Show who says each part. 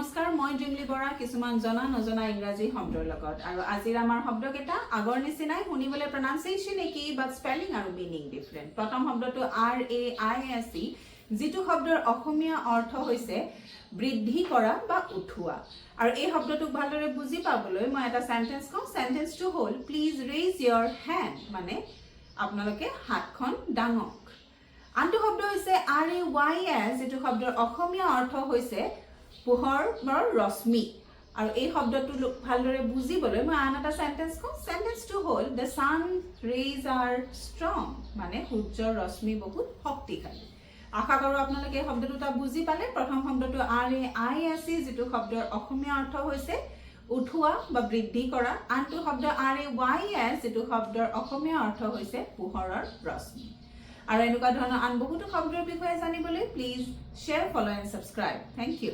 Speaker 1: নমস্কাৰ মই জিমলি বৰা কিছুমান জনা নজনা ইংৰাজী শব্দৰ লগত আৰু আজিৰ আমাৰ শব্দকেইটা আগৰ নিচিনাই শুনিবলৈ প্ৰনাউন্সিয়েচন একেই বাট স্পেলিং আৰু মিনিং ডিফাৰেন্ট প্ৰথম শব্দটো RAISE যিটো শব্দৰ অসমীয়া অৰ্থ হৈছে বৃদ্ধি কৰা বা উঠোৱা আৰু এই শব্দটোক ভালদৰে বুজি পাবলৈ মই এটা সেন্টেন্স কম সেন্টেন্সটো হ'ল প্লিজ ৰেইজ ইয়োৰ হ্যান্ড মানে আপোনালোকে হাতখন ডাঙক আনটো শব্দ হৈছে RAYS যেটো শব্দৰ অসমীয়া অৰ্থ হৈছে পোহৰৰ ৰশ্মি আৰু এই শব্দটো ভালদৰে বুজিবলৈ মই আন এটা সেন্টেন্স কম সেন্টেন্সটো হ'ল the sun rays are strong মানে সূৰ্যৰ ৰশ্মি বহুত শক্তিশালী আশা কৰো আপোনালোকে এই শব্দ দুটা বুজি পালে প্ৰথম শব্দটো RAISE যেটো শব্দৰ অসমীয়া অৰ্থ হৈছে উঠোৱা বা বৃদ্ধি কৰা আনটো শব্দ RAYS যেটো শব্দৰ অসমীয়া অৰ্থ হৈছে পোহৰৰ ৰশ্মি আৰু এনেকুৱা ধৰণৰ আন বহুতো শব্দৰ বিষয়ে জানিবলৈ please share follow and subscribe thank you